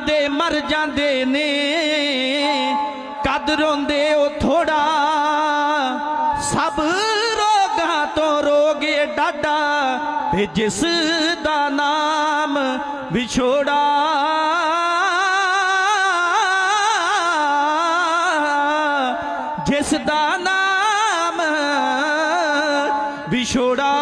दे मर जाते ने कद रोंदे ओ थोड़ा सब रोगां तो रोग डाडा ते जिस दा नाम विछोड़ा जिस दा नाम विछोड़ा